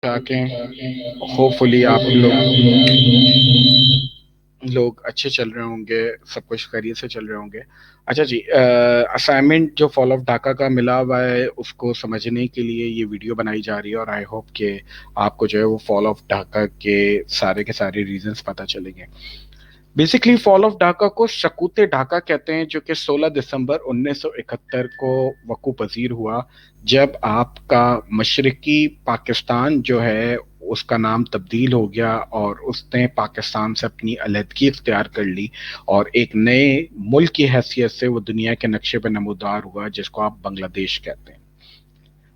تاکہ ہوپ فلی آپ لوگ اچھے چل رہے ہوں گے، سب کچھ خیریت سے چل رہے ہوں گے۔ اچھا جی، اسائنمنٹ جو فال آف ڈھاکہ کا ملا ہوا ہے اس کو سمجھنے کے لیے یہ ویڈیو بنائی جا رہی ہے، اور آئی ہوپ کہ آپ کو جو ہے وہ فال آف ڈھاکہ کے سارے ریزنس پتہ چلیں گے۔ بیسکلی فال آف ڈھاکہ کو سکوت ڈھاکہ کہتے ہیں، جو کہ 16 دسمبر 1971 کو وقوع پذیر ہوا، جب آپ کا مشرقی پاکستان جو ہے اس کا نام تبدیل ہو گیا اور اس نے پاکستان سے اپنی علیحدگی اختیار کر لی، اور ایک نئے ملک کی حیثیت سے وہ دنیا کے نقشے پہ نمودار ہوا، جس کو آپ بنگلہ دیش کہتے ہیں۔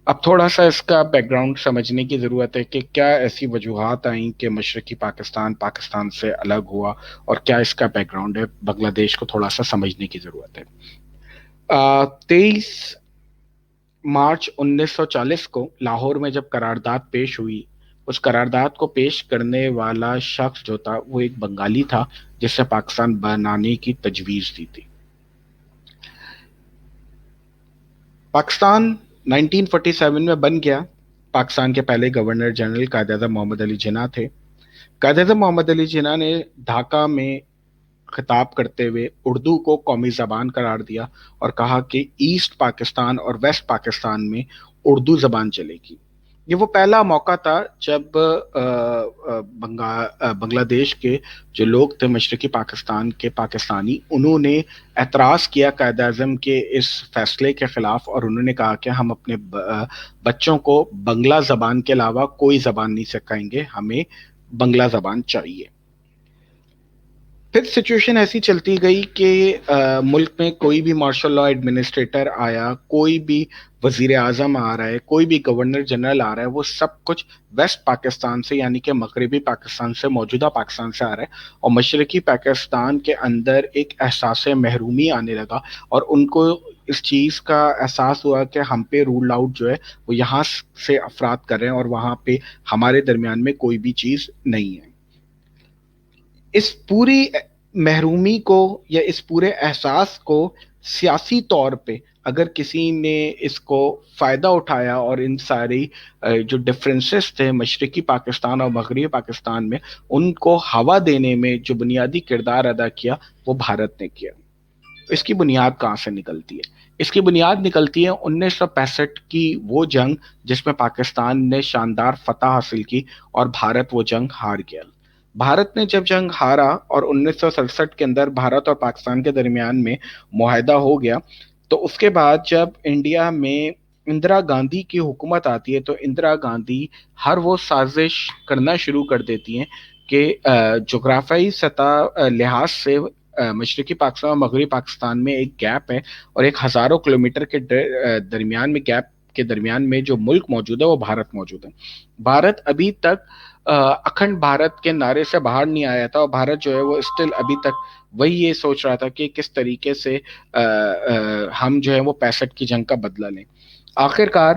اب تھوڑا سا اس کا بیک گراؤنڈ سمجھنے کی ضرورت ہے کہ کیا ایسی وجوہات آئیں کہ مشرقی پاکستان پاکستان سے الگ ہوا، اور کیا اس کا بیک گراؤنڈ ہے۔ بنگلہ دیش کو تھوڑا سا سمجھنے کی ضرورت ہے۔ 23 مارچ 1940 کو لاہور میں جب قرارداد پیش ہوئی، اس قرارداد کو پیش کرنے والا شخص جو تھا وہ ایک بنگالی تھا، جس سے پاکستان بنانے کی تجویز دی تھی۔ پاکستان 1947 میں بن گیا۔ پاکستان کے پہلے گورنر جنرل قائد اعظم محمد علی جناح تھے۔ قائد اعظم محمد علی جناح نے ڈھاکہ میں خطاب کرتے ہوئے اردو کو قومی زبان قرار دیا اور کہا کہ ایسٹ پاکستان اور ویسٹ پاکستان میں اردو زبان چلے گی۔ یہ وہ پہلا موقع تھا جب بنگلہ دیش کے جو لوگ تھے، مشرقی پاکستان کے پاکستانی، انہوں نے اعتراض کیا قائد اعظم کے اس فیصلے کے خلاف، اور انہوں نے کہا کہ ہم اپنے بچوں کو بنگلہ زبان کے علاوہ کوئی زبان نہیں سکھائیں گے، ہمیں بنگلہ زبان چاہیے۔ پھر سچویشن ایسی چلتی گئی کہ ملک میں کوئی بھی مارشل لا ایڈمنسٹریٹر آیا، کوئی بھی وزیر اعظم آ رہا ہے، کوئی بھی گورنر جنرل آ رہا ہے، وہ سب کچھ ویسٹ پاکستان سے، یعنی کہ مغربی پاکستان سے، موجودہ پاکستان سے آ رہا ہے، اور مشرقی پاکستان کے اندر ایک احساس محرومی آنے لگا، اور ان کو اس چیز کا احساس ہوا کہ ہم پہ رول آؤٹ جو ہے وہ یہاں سے افراد کر رہے ہیں، اور وہاں پہ ہمارے درمیان میں کوئی بھی چیز نہیں ہے۔ اس پوری محرومی کو یا اس پورے احساس کو سیاسی طور پہ اگر کسی نے اس کو فائدہ اٹھایا، اور ان ساری جو ڈفرینسز تھے مشرقی پاکستان اور مغربی پاکستان میں، ان کو ہوا دینے میں جو بنیادی کردار ادا کیا وہ بھارت نے کیا۔ اس کی بنیاد کہاں سے نکلتی ہے؟ اس کی بنیاد نکلتی ہے 1965 کی وہ جنگ جس میں پاکستان نے شاندار فتح حاصل کی اور بھارت وہ جنگ ہار گیا۔ بھارت نے جب جنگ ہارا اور 1967 کے اندر بھارت اور پاکستان کے درمیان میں معاہدہ ہو گیا، تو اس کے بعد جب انڈیا میں اندرا گاندھی کی حکومت آتی ہے، تو اندرا گاندھی ہر وہ سازش کرنا شروع کر دیتی ہیں کہ جغرافیائی سطح لحاظ سے مشرقی پاکستان اور مغربی پاکستان میں ایک گیپ ہے، اور ایک ہزاروں کلومیٹر کے درمیان میں گیپ کے درمیان میں جو ملک موجود ہے وہ بھارت موجود ہے۔ بھارت ابھی تک اکھنڈ بھارت کے نعرے سے باہر نہیں آیا تھا، اور بھارت جو ہے وہ اسٹل ابھی تک وہی یہ سوچ رہا تھا کہ کس طریقے سے ہم جو ہے وہ 65 کی جنگ کا بدلہ لیں۔ آخر کار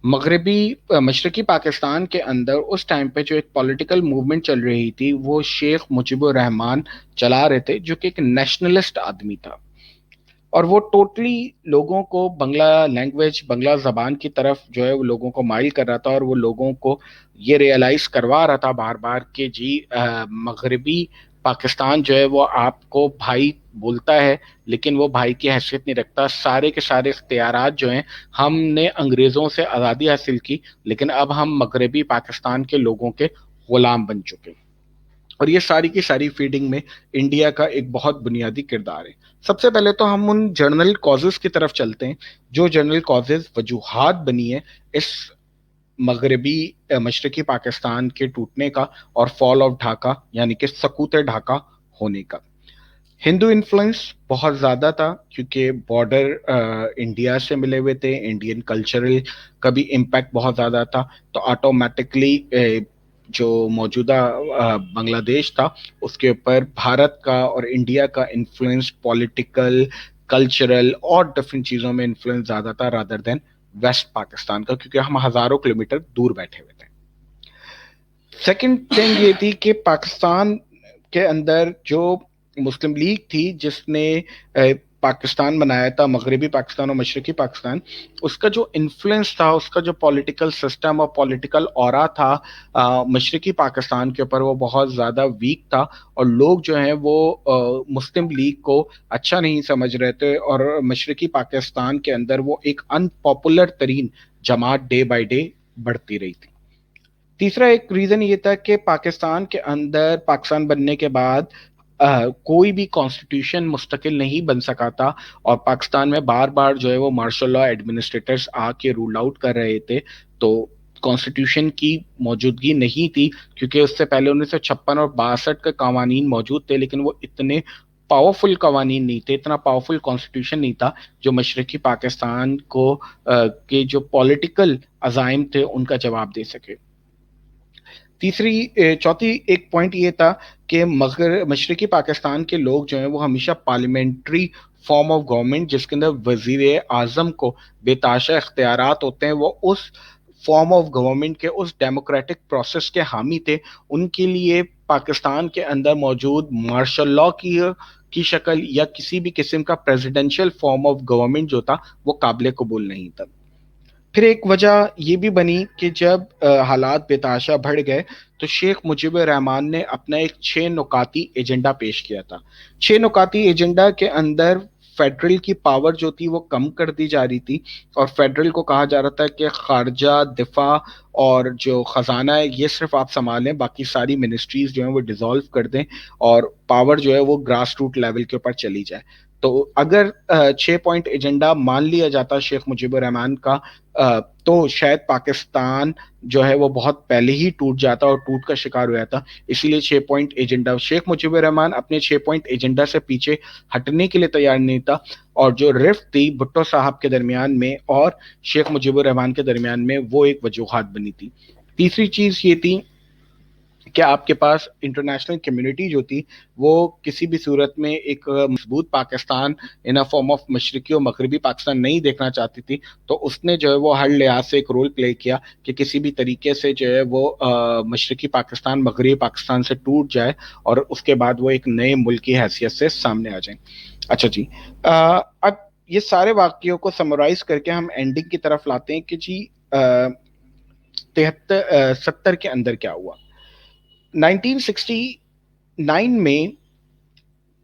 مشرقی پاکستان کے اندر اس ٹائم پہ جو ایک پولیٹیکل موومنٹ چل رہی تھی، وہ شیخ مجیب الرحمان چلا رہے تھے، جو کہ ایک نیشنلسٹ آدمی تھا، اور وہ ٹوٹلی لوگوں کو بنگلہ لینگویج، بنگلہ زبان کی طرف جو ہے وہ لوگوں کو مائل کر رہا تھا، اور وہ لوگوں کو یہ ریئلائز کروا رہا تھا بار بار کہ جی مغربی پاکستان جو ہے وہ آپ کو بھائی بولتا ہے، لیکن وہ بھائی کی حیثیت نہیں رکھتا۔ سارے کے سارے اختیارات جو ہیں، ہم نے انگریزوں سے آزادی حاصل کی، لیکن اب ہم مغربی پاکستان کے لوگوں کے غلام بن چکے۔ اور یہ ساری کی ساری فیڈنگ میں انڈیا کا ایک بہت بنیادی کردار ہے۔ سب سے پہلے تو ہم ان جنرل کازز کی طرف چلتے ہیں، جو جنرل کازز وجوہات بنی ہے اس مشرقی پاکستان کے ٹوٹنے کا اور فال آف ڈھاکہ یعنی کہ سقوط ڈھاکہ ہونے کا۔ ہندو انفلوئنس بہت زیادہ تھا، کیونکہ بارڈر انڈیا سے ملے ہوئے تھے، انڈین کلچرل کا بھی امپیکٹ بہت زیادہ تھا، تو آٹومیٹکلی جو موجودہ بنگلہ دیش تھا اس کے اوپر بھارت کا اور انڈیا کا انفلوئنس پولیٹیکل، کلچرل اور ڈفرینٹ چیزوں میں انفلوئنس زیادہ تھا رادر دین ویسٹ پاکستان کا، کیونکہ ہم ہزاروں کلومیٹر دور بیٹھے ہوئے تھے۔ سیکنڈ تھنگ یہ تھی کہ پاکستان کے اندر جو مسلم لیگ تھی، جس نے پاکستان بنایا تھا، مغربی پاکستان اور مشرقی پاکستان، اس کا جو انفلوئنس تھا، اس کا جو پولیٹیکل سسٹم اور پولیٹیکل اورا تھا مشرقی پاکستان کے اوپر، وہ بہت زیادہ ویک تھا، اور لوگ جو ہیں وہ مسلم لیگ کو اچھا نہیں سمجھ رہے تھے، اور مشرقی پاکستان کے اندر وہ ایک ان پاپولر ترین جماعت ڈے بائی ڈے بڑھتی رہی تھی۔ تیسرا ایک ریزن یہ تھا کہ پاکستان کے اندر، پاکستان بننے کے بعد کوئی بھی کانسٹیٹیوشن مستقل نہیں بن سکا تھا، اور پاکستان میں بار بار جو ہے وہ مارشل لا ایڈمنسٹریٹرز آ کے رول آؤٹ کر رہے تھے، تو کانسٹیٹیوشن کی موجودگی نہیں تھی، کیونکہ اس سے پہلے 1956 اور 62 کے قوانین موجود تھے، لیکن وہ اتنے پاورفل قوانین نہیں تھے، اتنا پاورفل کانسٹیٹیوشن نہیں تھا جو مشرقی پاکستان کو کے جو پولیٹیکل عزائم تھے ان کا جواب دے سکے۔ چوتھی ایک پوائنٹ یہ تھا کہ مشرقی پاکستان کے لوگ جو ہیں وہ ہمیشہ پارلیمنٹری فارم آف گورنمنٹ، جس کے اندر وزیر اعظم کو بے تحاشا اختیارات ہوتے ہیں، وہ اس فارم آف گورنمنٹ کے، اس ڈیموکریٹک پروسیس کے حامی تھے۔ ان کے لیے پاکستان کے اندر موجود مارشل لا کی شکل یا کسی بھی قسم کا پریزیڈنشل فارم آف گورنمنٹ جو تھا وہ قابل قبول نہیں تھا۔ پھر ایک وجہ یہ بھی بنی کہ جب حالات بے تحاشا بڑھ گئے تو شیخ مجیب الرحمان نے اپنا ایک 6 نکاتی ایجنڈا پیش کیا تھا۔ 6 نکاتی ایجنڈا کے اندر فیڈرل کی پاور جو تھی وہ کم کر دی جا رہی تھی، اور فیڈرل کو کہا جا رہا تھا کہ خارجہ، دفاع اور جو خزانہ ہے یہ صرف آپ سنبھالیں، باقی ساری منسٹریز جو ہیں وہ ڈیزالو کر دیں، اور پاور جو ہے وہ گراس روٹ لیول کے اوپر چلی جائے۔ تو اگر 6 پوائنٹ ایجنڈا مان لیا جاتا شیخ مجیب الرحمان کا، تو شاید پاکستان جو ہے وہ بہت پہلے ہی ٹوٹ جاتا اور ٹوٹ کا شکار ہو جاتا۔ اسی لیے 6 پوائنٹ ایجنڈا، شیخ مجیب الرحمان اپنے 6 پوائنٹ ایجنڈا سے پیچھے ہٹنے کے لیے تیار نہیں تھا، اور جو رفت تھی بھٹو صاحب کے درمیان میں اور شیخ مجیب الرحمان کے درمیان میں، وہ ایک وجوہات بنی تھی۔ تیسری چیز یہ تھی کہ آپ کے پاس انٹرنیشنل کمیونٹی جو تھی وہ کسی بھی صورت میں ایک مضبوط پاکستان ان فارم آف مشرقی اور مغربی پاکستان نہیں دیکھنا چاہتی تھی، تو اس نے جو ہے وہ ہر لحاظ سے ایک رول پلے کیا کہ کسی بھی طریقے سے جو ہے وہ مشرقی پاکستان مغربی پاکستان سے ٹوٹ جائے، اور اس کے بعد وہ ایک نئے ملک کی حیثیت سے سامنے آ جائیں۔ اچھا جی، اب یہ سارے واقعوں کو سمرائز کر کے ہم اینڈنگ کی طرف لاتے ہیں کہ جی 70 کے اندر کیا ہوا۔ 1969 میں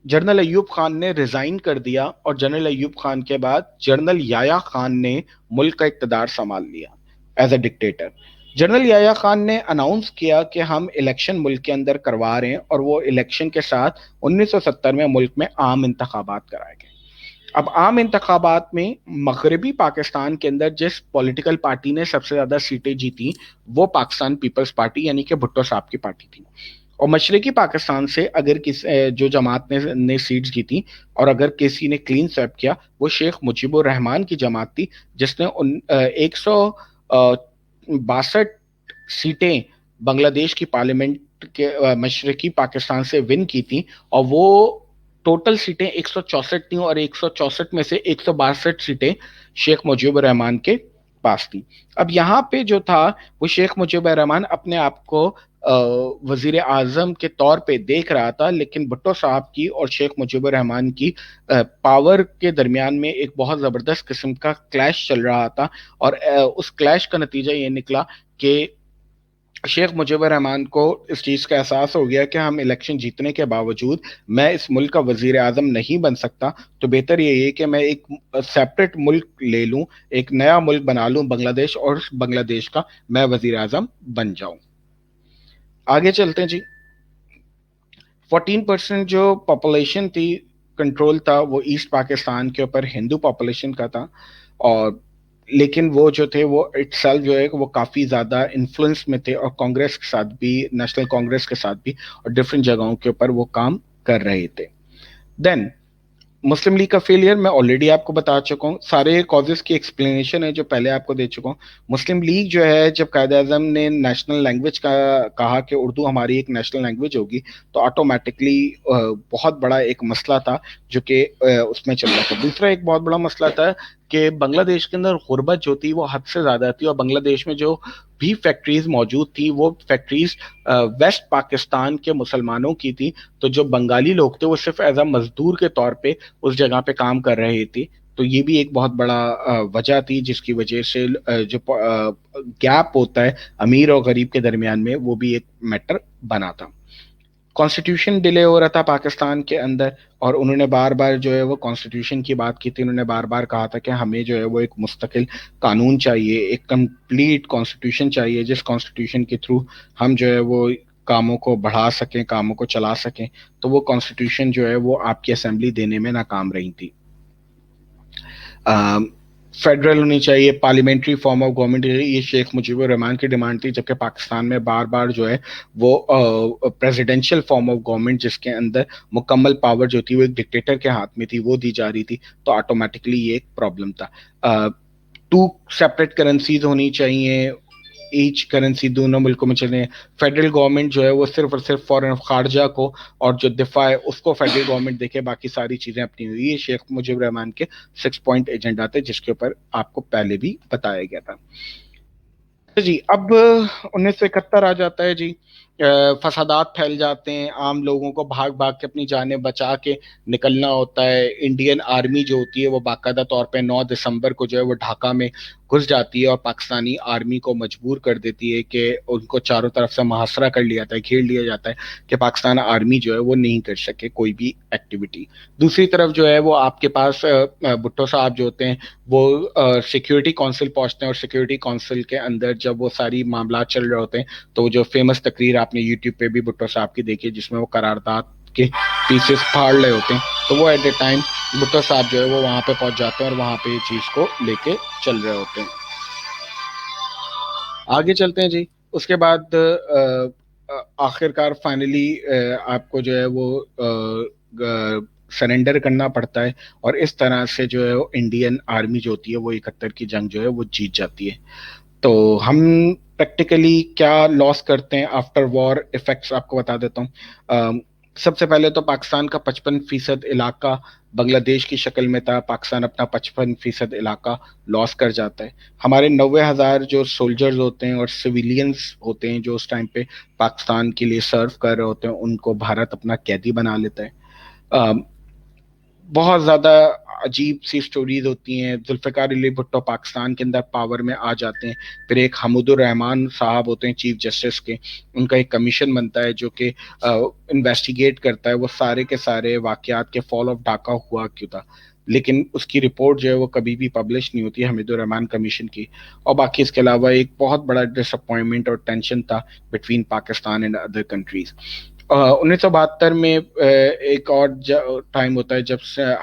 جنرل ایوب خان نے ریزائن کر دیا، اور جنرل ایوب خان کے بعد جنرل یحییٰ خان نے ملک کا اقتدار سنبھال لیا as a dictator. General Yahya Khan نے اناؤنس کیا کہ ہم الیکشن ملک کے اندر کروا رہے ہیں، اور وہ الیکشن کے ساتھ 1970 میں ملک میں عام انتخابات کرائے گئے۔ اب عام انتخابات میں مغربی پاکستان کے اندر جس پولیٹیکل پارٹی نے سب سے زیادہ سیٹیں جیتی وہ پاکستان پیپلز پارٹی یعنی کہ بھٹو صاحب کی پارٹی تھی، اور مشرقی پاکستان سے اگر جو جماعت نے سیٹس جیتی اور اگر کسی نے کلین سویپ کیا وہ شیخ مجیب الرحمان کی جماعت تھی، جس نے 162 سیٹیں بنگلہ دیش کی پارلیمنٹ کے مشرقی پاکستان سے ون کی تھی، اور وہ ٹوٹل سیٹیں 164 تھیں، اور 164 میں سے 162 سیٹیں شیخ مجیب الرحمان کے پاس تھی۔ اب یہاں پہ جو تھا وہ شیخ مجیب الرحمان اپنے آپ کو وزیر اعظم کے طور پہ دیکھ رہا تھا، لیکن بھٹو صاحب کی اور شیخ مجیب الرحمان کی پاور کے درمیان میں ایک بہت زبردست قسم کا کلیش چل رہا تھا، اور اس کلیش کا نتیجہ یہ نکلا کہ شیخ مجیب الرحمان کو اس چیز کا احساس ہو گیا کہ ہم الیکشن جیتنے کے باوجود میں اس ملک کا وزیر اعظم نہیں بن سکتا، تو بہتر یہ ہے کہ میں ایک سیپریٹ ملک لے لوں، ایک نیا ملک بنا لوں بنگلہ دیش، اور بنگلہ دیش کا میں وزیر اعظم بن جاؤں۔ آگے چلتے ہیں جی۔ 14% جو پاپولیشن تھی، کنٹرول تھا وہ ایسٹ پاکستان کے اوپر ہندو پاپولیشن کا تھا، اور لیکن وہ جو تھے وہ اٹ سیلف جو ہے وہ کافی زیادہ انفلوئنس میں تھے، اور کانگریس کے ساتھ بھی، نیشنل کانگریس کے ساتھ بھی، اور ڈفرینٹ جگہوں کے اوپر وہ کام کر رہے تھے۔ دین مسلم لیگ کا فیلئر میں آلریڈی آپ کو بتا چکا ہوں، سارے کازز کی ایکسپلینیشن ہے جو پہلے آپ کو دے چکا ہوں۔ مسلم لیگ جو ہے جب قائد اعظم نے نیشنل لینگویج کا کہا کہ اردو ہماری ایک نیشنل لینگویج ہوگی، تو آٹومیٹکلی بہت بڑا ایک مسئلہ تھا جو کہ اس میں چل رہا تھا۔ دوسرا ایک بہت بڑا مسئلہ تھا کہ بنگلہ دیش کے اندر غربت جو تھی وہ حد سے زیادہ تھی، اور بنگلہ دیش میں جو بھی فیکٹریز موجود تھی وہ فیکٹریز ویسٹ پاکستان کے مسلمانوں کی تھی. تو جو بنگالی لوگ تھے وہ صرف ایز اے مزدور کے طور پہ اس جگہ پہ کام کر رہے تھے. تو یہ بھی ایک بہت بڑا وجہ تھی جس کی وجہ سے جو گیپ ہوتا ہے امیر اور غریب کے درمیان میں وہ بھی ایک میٹر بنا تھا. کانسٹیٹیوشن ڈیلے ہو رہا تھا پاکستان کے اندر، اور انہوں نے بار بار جو ہے وہ کانسٹیٹیوشن کی بات کی تھی. انہوں نے بار بار کہا تھا کہ ہمیں جو ہے وہ ایک مستقل قانون چاہیے، ایک کمپلیٹ کانسٹیٹیوشن چاہیے جس کانسٹیٹیوشن کے تھرو ہم جو ہے وہ کاموں کو بڑھا سکیں، کاموں کو چلا سکیں. تو وہ کانسٹیٹیوشن جو ہے وہ آپ کی اسمبلی دینے میں ناکام رہی تھی. فیڈرل ہونی چاہیے، پارلیمنٹری فارم آف گورنمنٹ، یہ شیخ مجیب الرحمان کی ڈیمانڈ تھی. جبکہ پاکستان میں بار بار جو ہے وہ پریزیڈینشیل فارم آف گورنمنٹ جس کے اندر مکمل پاور جو تھی وہ ایک ڈکٹیٹر کے ہاتھ میں تھی وہ دی جا رہی تھی. تو آٹومیٹکلی یہ ایک پرابلم تھا. ٹو سیپریٹ کرنسیز ہونی چاہیے، ایچ کرنسی دونوں ملکوں میں چلے. فیڈرل گورنمنٹ جو ہے وہ صرف اور صرف فارن خارجہ کو، اور جو دفاع ہے اس کو فیڈرل گورنمنٹ دیکھے، باقی ساری چیزیں اپنی ہوئی. یہ شیخ مجیب الرحمان کے 6 پوائنٹ ایجنڈا تھے جس کے اوپر آپ کو پہلے بھی بتایا گیا تھا. جی اب 1971 آ جاتا ہے جی. فسادات پھیل جاتے ہیں، عام لوگوں کو بھاگ بھاگ کے اپنی جانیں بچا کے نکلنا ہوتا ہے. انڈین آرمی جو ہوتی ہے وہ باقاعدہ طور پہ 9 دسمبر کو جو ہے وہ ڈھاکہ میں گھس جاتی ہے اور پاکستانی آرمی کو مجبور کر دیتی ہے کہ ان کو چاروں طرف سے محاصرہ کر لیا جاتا ہے، گھیر لیا جاتا ہے کہ پاکستان آرمی جو ہے وہ نہیں کر سکے کوئی بھی ایکٹیویٹی. دوسری طرف جو ہے وہ آپ کے پاس بھٹو صاحب جو ہوتے ہیں وہ سیکیورٹی کونسل پہنچتے ہیں، اور سیکیورٹی کونسل کے اندر جب وہ ساری معاملات چل رہے ہوتے ہیں تو جو فیمس تقریر آپ نے یوٹیوب پہ بھی بھٹو صاحب کی دیکھی جس میں وہ قرارداد کے پیسز پھاڑ رہے ہوتے ہیں، تو وہ ایٹ اے ٹائم بھٹو صاحب جو ہے وہ وہاں پہ پہنچ جاتے ہیں اور وہاں پہ یہ چیز کو لے کے چل رہے ہوتے ہیں. آگے چلتے ہیں جی. اس کے بعد آخر کار فائنلی آپ کو جو ہے وہ سرنڈر کرنا پڑتا ہے، اور اس طرح سے جو ہے انڈین آرمی جو ہوتی ہے وہ 71 کی جنگ جو ہے وہ جیت جاتی ہے. تو ہم پریکٹیکلی کیا لاس کرتے ہیں آفٹر وار افیکٹس آپ کو بتا دیتا ہوں. سب سے پہلے تو پاکستان کا 55% علاقہ بنگلہ دیش کی شکل میں تھا. پاکستان اپنا 55% علاقہ لاس کر جاتا ہے. ہمارے 90,000 جو سولجرز ہوتے ہیں اور سویلینز ہوتے ہیں جو اس ٹائم پہ پاکستان کے لیے سرو کر رہے ہوتے ہیں ان کو بھارت اپنا قیدی بنا لیتا ہے. بہت زیادہ عجیب سی سٹوریز ہوتی ہیں. ذوالفقار علی بھٹو پاکستان کے اندر پاور میں آ جاتے ہیں. پھر ایک حمود الرحمان صاحب ہوتے ہیں چیف جسٹس کے، ان کا ایک کمیشن بنتا ہے جو کہ انویسٹیگیٹ کرتا ہے وہ سارے کے سارے واقعات کے فال آف ڈھاکہ ہوا کیوں تھا. لیکن اس کی رپورٹ جو ہے وہ کبھی بھی پبلش نہیں ہوتی حمید الرحمان کمیشن کی. اور باقی اس کے علاوہ ایک بہت بڑا ڈس اپوائنٹمنٹ اور ٹینشن تھا between Pakistan and other countries. 1972 میں ایک اور ٹائم ہوتا ہے جب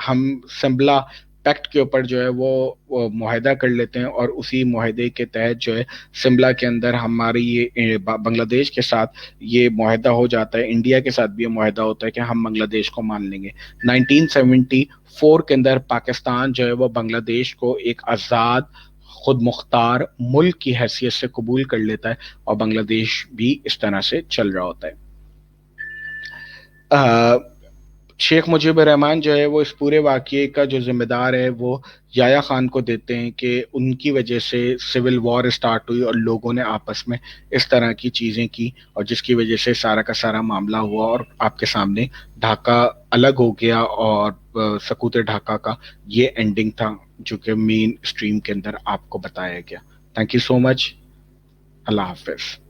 ہم سمبلا پیکٹ کے اوپر جو ہے وہ معاہدہ کر لیتے ہیں، اور اسی معاہدے کے تحت جو ہے سمبلا کے اندر ہماری یہ بنگلہ دیش کے ساتھ یہ معاہدہ ہو جاتا ہے. انڈیا کے ساتھ بھی یہ معاہدہ ہوتا ہے کہ ہم بنگلہ دیش کو مان لیں گے. 1974 کے اندر پاکستان جو ہے وہ بنگلہ دیش کو ایک آزاد خود مختار ملک کی حیثیت سے قبول کر لیتا ہے، اور بنگلہ دیش بھی اس طرح سے چل رہا ہوتا ہے. شیخ مجیب الرحمان جو ہے وہ اس پورے واقعے کا جو ذمہ دار ہے وہ یایا خان کو دیتے ہیں کہ ان کی وجہ سے سول وار اسٹارٹ ہوئی اور لوگوں نے آپس میں اس طرح کی چیزیں کی، اور جس کی وجہ سے سارا کا سارا معاملہ ہوا اور آپ کے سامنے ڈھاکہ الگ ہو گیا، اور سقوط ڈھاکہ کا یہ اینڈنگ تھا جو کہ مین اسٹریم کے اندر آپ کو بتایا گیا. تھینک یو سو مچ. اللہ حافظ.